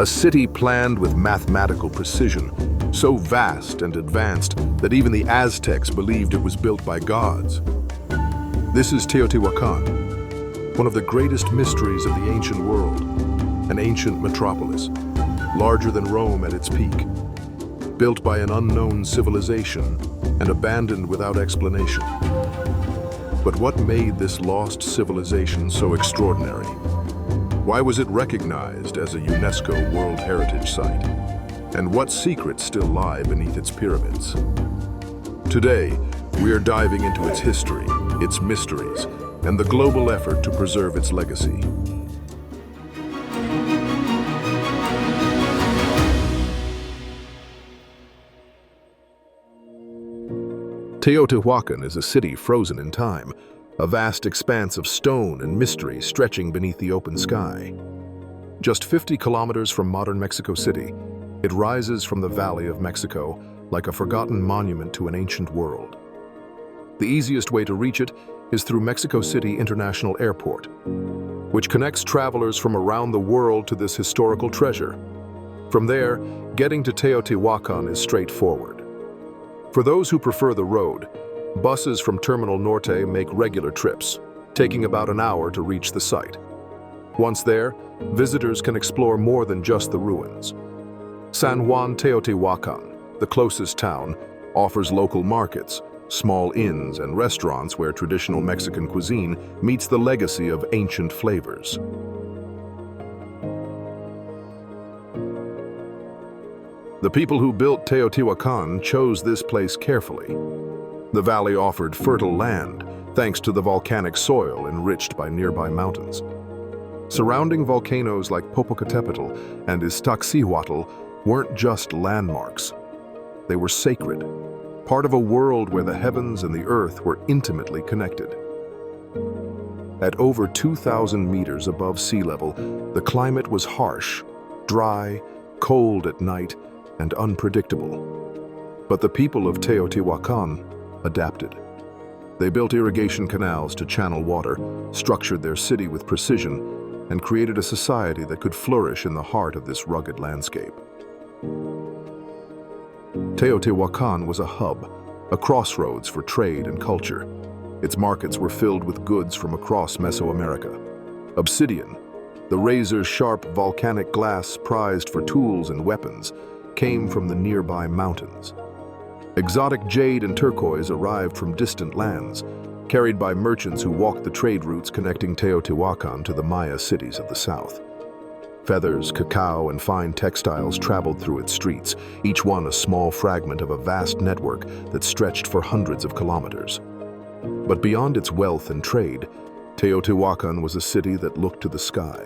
A city planned with mathematical precision, so vast and advanced that even the Aztecs believed it was built by gods. This is Teotihuacan, one of the greatest mysteries of the ancient world, an ancient metropolis, larger than Rome at its peak, built by an unknown civilization and abandoned without explanation. But what made this lost civilization so extraordinary? Why was it recognized as a UNESCO World Heritage Site? And what secrets still lie beneath its pyramids? Today, we are diving into its history, its mysteries, and the global effort to preserve its legacy. Teotihuacan is a city frozen in time, a vast expanse of stone and mystery stretching beneath the open sky. Just 50 kilometers from modern Mexico City, it rises from the Valley of Mexico like a forgotten monument to an ancient world. The easiest way to reach it is through Mexico City International Airport, which connects travelers from around the world to this historical treasure. From there, getting to Teotihuacan is straightforward. For those who prefer the road, buses from Terminal Norte make regular trips, taking about an hour to reach the site. Once there, visitors can explore more than just the ruins. San Juan Teotihuacan, the closest town, offers local markets, small inns and restaurants where traditional Mexican cuisine meets the legacy of ancient flavors. The people who built Teotihuacan chose this place carefully. The valley offered fertile land, thanks to the volcanic soil enriched by nearby mountains. Surrounding volcanoes like Popocatépetl and Iztaccíhuatl weren't just landmarks. They were sacred, part of a world where the heavens and the earth were intimately connected. At over 2,000 meters above sea level, the climate was harsh, dry, cold at night, and unpredictable. But the people of Teotihuacan adapted. They built irrigation canals to channel water, structured their city with precision, and created a society that could flourish in the heart of this rugged landscape. Teotihuacan was a hub, a crossroads for trade and culture. Its markets were filled with goods from across Mesoamerica. Obsidian, the razor-sharp volcanic glass prized for tools and weapons, came from the nearby mountains. Exotic jade and turquoise arrived from distant lands, carried by merchants who walked the trade routes connecting Teotihuacan to the Maya cities of the south. Feathers, cacao, and fine textiles traveled through its streets, each one a small fragment of a vast network that stretched for hundreds of kilometers. But beyond its wealth and trade, Teotihuacan was a city that looked to the sky.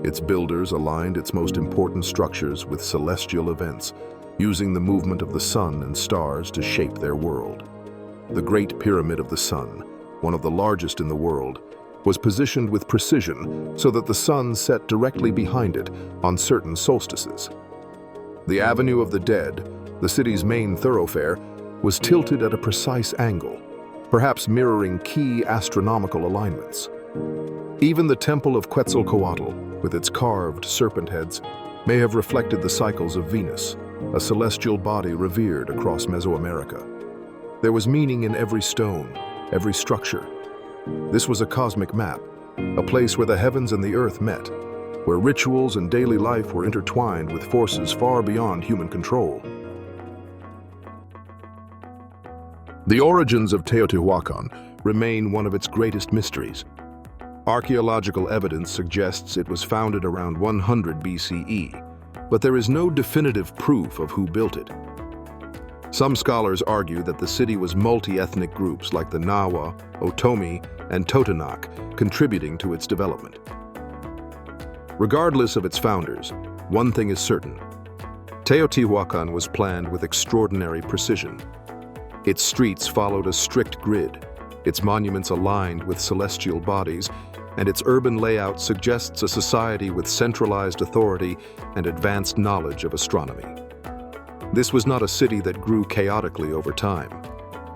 Its builders aligned its most important structures with celestial events, using the movement of the sun and stars to shape their world. The Great Pyramid of the Sun, one of the largest in the world, was positioned with precision so that the sun set directly behind it on certain solstices. The Avenue of the Dead, the city's main thoroughfare, was tilted at a precise angle, perhaps mirroring key astronomical alignments. Even the Temple of Quetzalcoatl, with its carved serpent heads, may have reflected the cycles of Venus, a celestial body revered across Mesoamerica. There was meaning in every stone, every structure. This was a cosmic map, a place where the heavens and the earth met, where rituals and daily life were intertwined with forces far beyond human control. The origins of Teotihuacan remain one of its greatest mysteries. Archaeological evidence suggests it was founded around 100 BCE, but there is no definitive proof of who built it. Some scholars argue that the city was multi-ethnic groups like the Nahua, Otomi, and Totonac contributing to its development. Regardless of its founders, one thing is certain. Teotihuacan was planned with extraordinary precision. Its streets followed a strict grid, its monuments aligned with celestial bodies, and its urban layout suggests a society with centralized authority and advanced knowledge of astronomy. This was not a city that grew chaotically over time.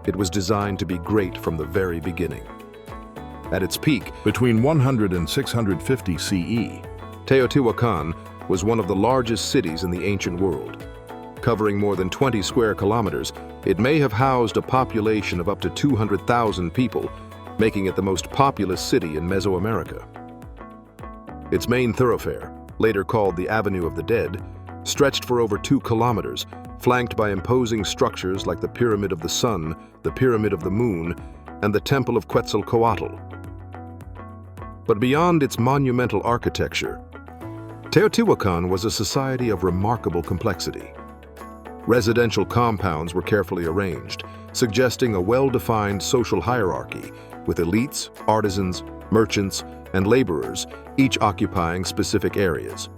It was designed to be great from the very beginning. At its peak, between 100 and 650 CE, Teotihuacan was one of the largest cities in the ancient world. Covering more than 20 square kilometers, it may have housed a population of up to 200,000 people, making it the most populous city in Mesoamerica. Its main thoroughfare, later called the Avenue of the Dead, stretched for over 2 kilometers, flanked by imposing structures like the Pyramid of the Sun, the Pyramid of the Moon, and the Temple of Quetzalcoatl. But beyond its monumental architecture, Teotihuacan was a society of remarkable complexity. Residential compounds were carefully arranged, suggesting a well-defined social hierarchy, with elites, artisans, merchants, and laborers, each occupying specific areas.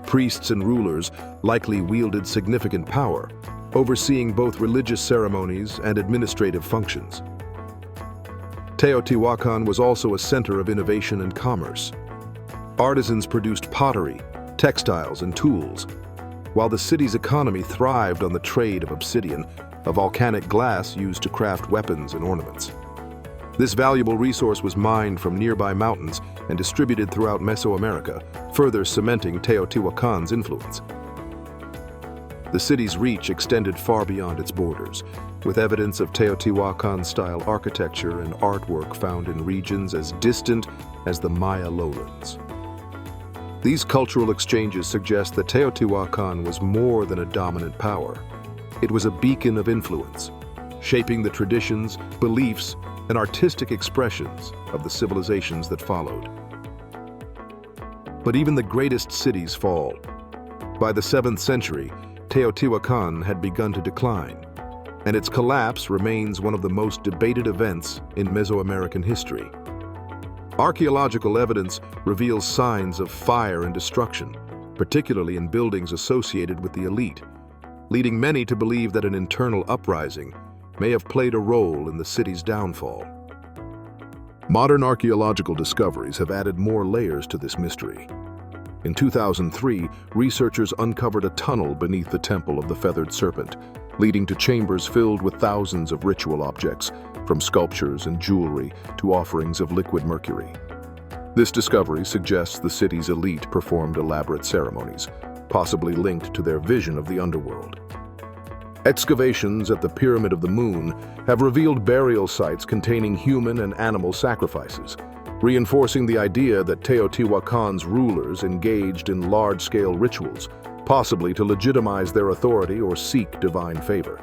Priests and rulers likely wielded significant power, overseeing both religious ceremonies and administrative functions. Teotihuacan was also a center of innovation and commerce. Artisans produced pottery, textiles, and tools, while the city's economy thrived on the trade of obsidian, a volcanic glass used to craft weapons and ornaments. This valuable resource was mined from nearby mountains and distributed throughout Mesoamerica, further cementing Teotihuacan's influence. The city's reach extended far beyond its borders, with evidence of Teotihuacan-style architecture and artwork found in regions as distant as the Maya lowlands. These cultural exchanges suggest that Teotihuacan was more than a dominant power. It was a beacon of influence, shaping the traditions, beliefs, and artistic expressions of the civilizations that followed. But even the greatest cities fall. By the 7th century, Teotihuacan had begun to decline, and its collapse remains one of the most debated events in Mesoamerican history. Archaeological evidence reveals signs of fire and destruction, particularly in buildings associated with the elite, leading many to believe that an internal uprising may have played a role in the city's downfall. Modern archaeological discoveries have added more layers to this mystery. In 2003, researchers uncovered a tunnel beneath the Temple of the Feathered Serpent, leading to chambers filled with thousands of ritual objects, from sculptures and jewelry to offerings of liquid mercury. This discovery suggests the city's elite performed elaborate ceremonies, possibly linked to their vision of the underworld. Excavations at the Pyramid of the Moon have revealed burial sites containing human and animal sacrifices, reinforcing the idea that Teotihuacan's rulers engaged in large-scale rituals, possibly to legitimize their authority or seek divine favor.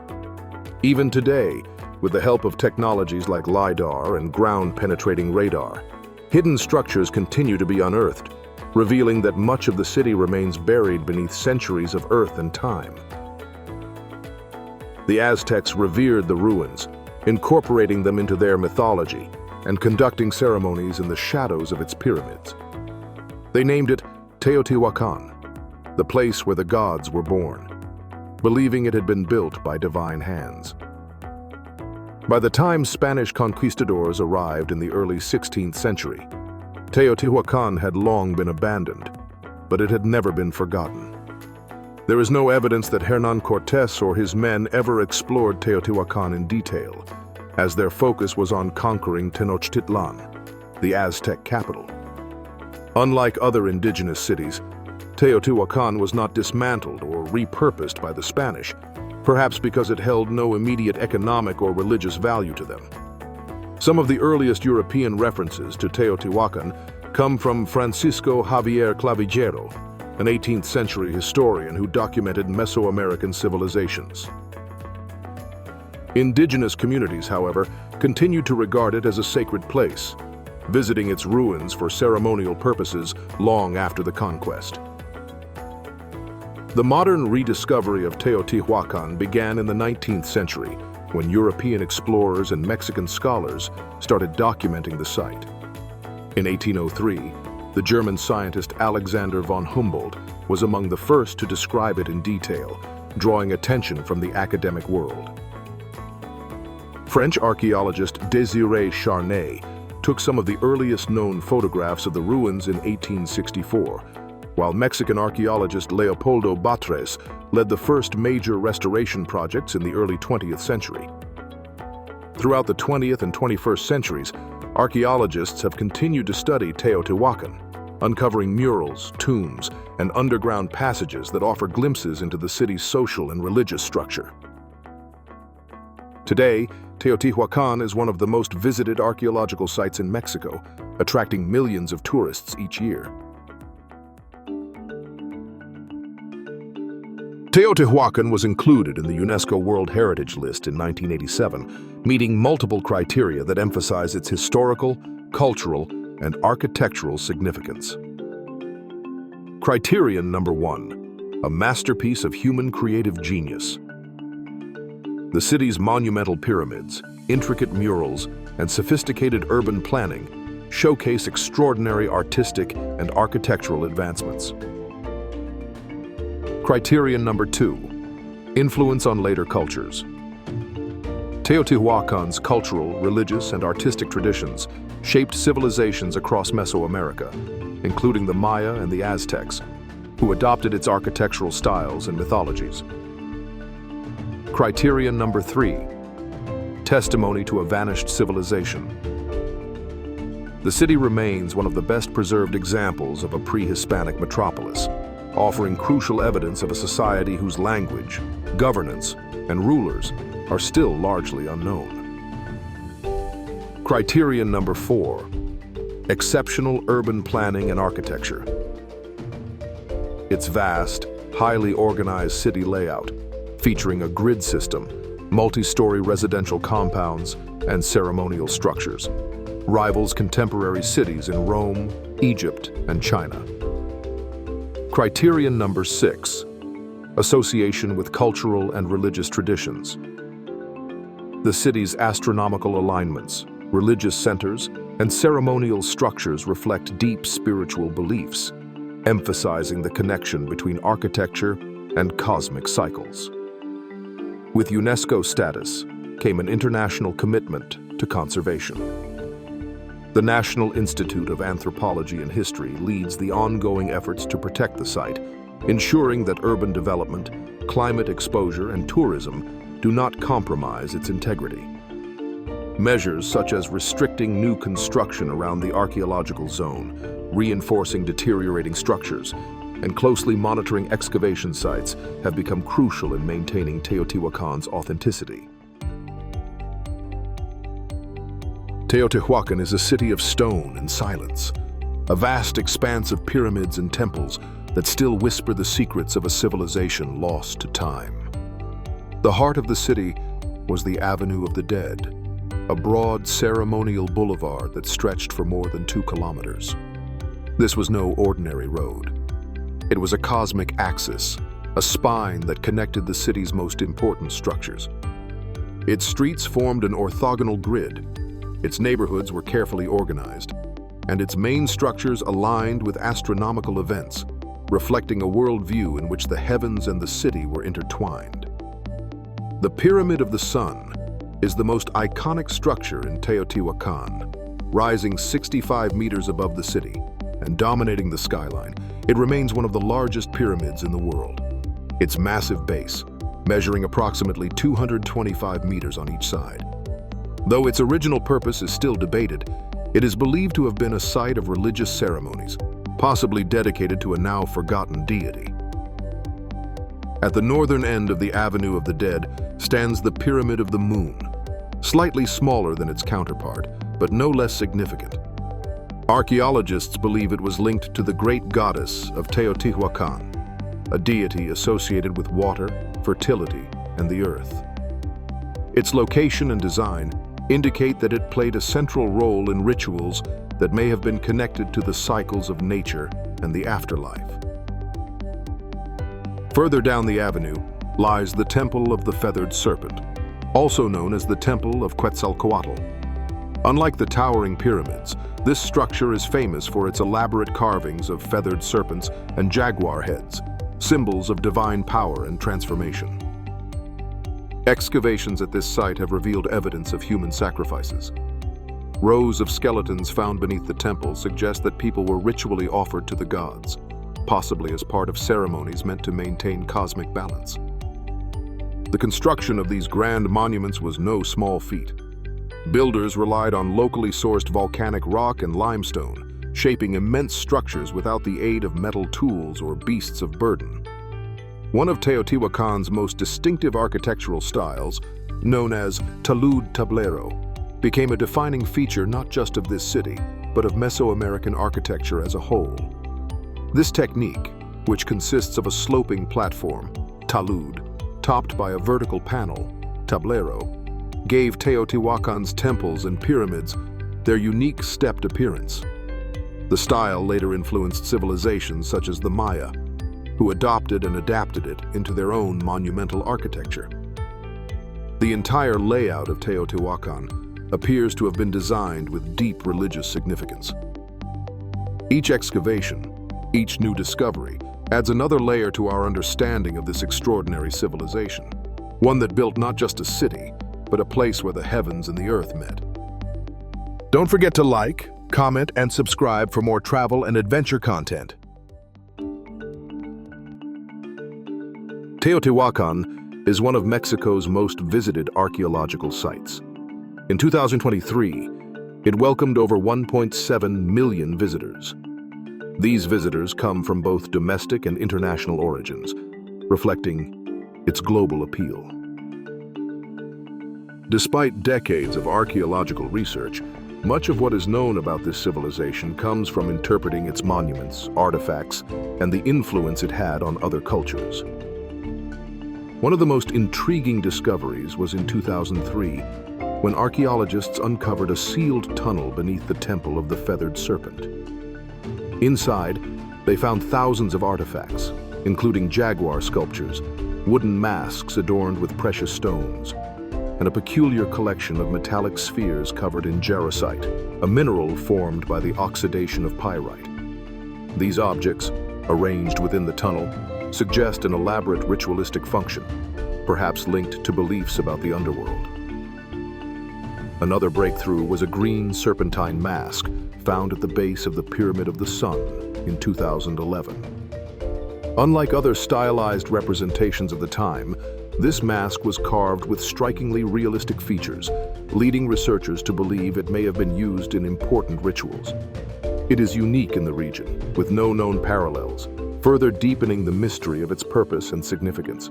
Even today, with the help of technologies like LiDAR and ground-penetrating radar, hidden structures continue to be unearthed, revealing that much of the city remains buried beneath centuries of earth and time. The Aztecs revered the ruins, incorporating them into their mythology and conducting ceremonies in the shadows of its pyramids. They named it Teotihuacan, the place where the gods were born, believing it had been built by divine hands. By the time Spanish conquistadors arrived in the early 16th century, Teotihuacan had long been abandoned, but it had never been forgotten. There is no evidence that Hernán Cortés or his men ever explored Teotihuacan in detail, as their focus was on conquering Tenochtitlan, the Aztec capital. Unlike other indigenous cities, Teotihuacan was not dismantled or repurposed by the Spanish, perhaps because it held no immediate economic or religious value to them. Some of the earliest European references to Teotihuacan come from Francisco Javier Clavijero, an 18th century historian who documented Mesoamerican civilizations. Indigenous communities, however, continued to regard it as a sacred place, visiting its ruins for ceremonial purposes long after the conquest. The modern rediscovery of Teotihuacan began in the 19th century, when European explorers and Mexican scholars started documenting the site. In 1803, the German scientist Alexander von Humboldt was among the first to describe it in detail, drawing attention from the academic world. French archaeologist Désiré Charnay took some of the earliest known photographs of the ruins in 1864, while Mexican archaeologist Leopoldo Batres led the first major restoration projects in the early 20th century. Throughout the 20th and 21st centuries, archaeologists have continued to study Teotihuacan, uncovering murals, tombs, and underground passages that offer glimpses into the city's social and religious structure. Today, Teotihuacan is one of the most visited archaeological sites in Mexico, attracting millions of tourists each year. Teotihuacan was included in the UNESCO World Heritage List in 1987, meeting multiple criteria that emphasize its historical, cultural, and architectural significance. Criterion number 1, a masterpiece of human creative genius. The city's monumental pyramids, intricate murals, and sophisticated urban planning showcase extraordinary artistic and architectural advancements. Criterion number 2, influence on later cultures. Teotihuacan's cultural, religious, and artistic traditions shaped civilizations across Mesoamerica, including the Maya and the Aztecs, who adopted its architectural styles and mythologies. Criterion number 3, testimony to a vanished civilization. The city remains one of the best preserved examples of a pre-Hispanic metropolis, offering crucial evidence of a society whose language, governance, and rulers are still largely unknown. Criterion number 4, exceptional urban planning and architecture. Its vast, highly organized city layout, featuring a grid system, multi-story residential compounds, and ceremonial structures, rivals contemporary cities in Rome, Egypt, and China. Criterion number 6, association with cultural and religious traditions. The city's astronomical alignments, religious centers, and ceremonial structures reflect deep spiritual beliefs, emphasizing the connection between architecture and cosmic cycles. With UNESCO status came an international commitment to conservation. The National Institute of Anthropology and History leads the ongoing efforts to protect the site, ensuring that urban development, climate exposure, and tourism do not compromise its integrity. Measures such as restricting new construction around the archaeological zone, reinforcing deteriorating structures, and closely monitoring excavation sites have become crucial in maintaining Teotihuacan's authenticity. Teotihuacan is a city of stone and silence, a vast expanse of pyramids and temples that still whisper the secrets of a civilization lost to time. The heart of the city was the Avenue of the Dead, a broad ceremonial boulevard that stretched for more than 2 kilometers. This was no ordinary road. It was a cosmic axis, a spine that connected the city's most important structures. Its streets formed an orthogonal grid, its neighborhoods were carefully organized, and its main structures aligned with astronomical events, reflecting a worldview in which the heavens and the city were intertwined. The Pyramid of the Sun is the most iconic structure in Teotihuacan, rising 65 meters above the city and dominating the skyline. It remains one of the largest pyramids in the world. Its massive base, measuring approximately 225 meters on each side. Though its original purpose is still debated, it is believed to have been a site of religious ceremonies, possibly dedicated to a now forgotten deity. At the northern end of the Avenue of the Dead stands the Pyramid of the Moon, slightly smaller than its counterpart, but no less significant. Archaeologists believe it was linked to the great goddess of Teotihuacan, a deity associated with water, fertility, and the earth. Its location and design indicate that it played a central role in rituals that may have been connected to the cycles of nature and the afterlife. Further down the avenue lies the Temple of the Feathered Serpent, also known as the Temple of Quetzalcoatl. Unlike the towering pyramids, this structure is famous for its elaborate carvings of feathered serpents and jaguar heads, symbols of divine power and transformation. Excavations at this site have revealed evidence of human sacrifices. Rows of skeletons found beneath the temple suggest that people were ritually offered to the gods, possibly as part of ceremonies meant to maintain cosmic balance. The construction of these grand monuments was no small feat. Builders relied on locally sourced volcanic rock and limestone, shaping immense structures without the aid of metal tools or beasts of burden. One of Teotihuacan's most distinctive architectural styles, known as talud-tablero, became a defining feature not just of this city, but of Mesoamerican architecture as a whole. This technique, which consists of a sloping platform, talud, topped by a vertical panel, tablero, gave Teotihuacan's temples and pyramids their unique stepped appearance. The style later influenced civilizations such as the Maya, who adopted and adapted it into their own monumental architecture. The entire layout of Teotihuacan appears to have been designed with deep religious significance. Each excavation, each new discovery, adds another layer to our understanding of this extraordinary civilization, one that built not just a city, but a place where the heavens and the earth met. Don't forget to like, comment, and subscribe for more travel and adventure content. Teotihuacan is one of Mexico's most visited archaeological sites. In 2023, it welcomed over 1.7 million visitors. These visitors come from both domestic and international origins, reflecting its global appeal. Despite decades of archaeological research, much of what is known about this civilization comes from interpreting its monuments, artifacts, and the influence it had on other cultures. One of the most intriguing discoveries was in 2003, when archaeologists uncovered a sealed tunnel beneath the Temple of the Feathered Serpent. Inside, they found thousands of artifacts, including jaguar sculptures, wooden masks adorned with precious stones, and a peculiar collection of metallic spheres covered in jarosite, a mineral formed by the oxidation of pyrite. These objects, arranged within the tunnel, suggest an elaborate ritualistic function, perhaps linked to beliefs about the underworld. Another breakthrough was a green serpentine mask found at the base of the Pyramid of the Sun in 2011. Unlike other stylized representations of the time, this mask was carved with strikingly realistic features, leading researchers to believe it may have been used in important rituals. It is unique in the region, with no known parallels, further deepening the mystery of its purpose and significance.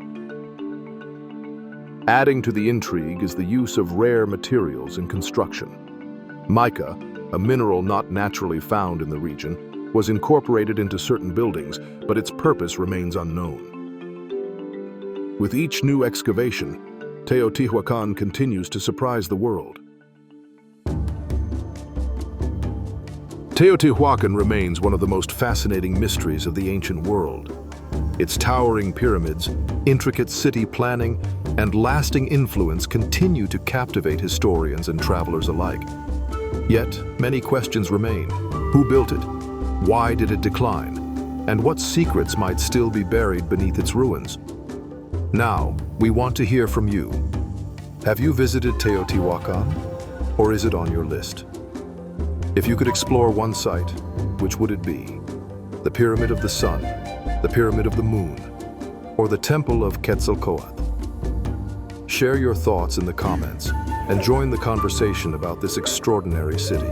Adding to the intrigue is the use of rare materials in construction. Mica, a mineral not naturally found in the region, was incorporated into certain buildings, but its purpose remains unknown. With each new excavation, Teotihuacan continues to surprise the world. Teotihuacan remains one of the most fascinating mysteries of the ancient world. Its towering pyramids, intricate city planning, and lasting influence continue to captivate historians and travelers alike. Yet, many questions remain. Who built it? Why did it decline? And what secrets might still be buried beneath its ruins? Now, we want to hear from you. Have you visited Teotihuacan, or is it on your list? If you could explore one site, which would it be? The Pyramid of the Sun, the Pyramid of the Moon, or the Temple of Quetzalcoatl? Share your thoughts in the comments and join the conversation about this extraordinary city.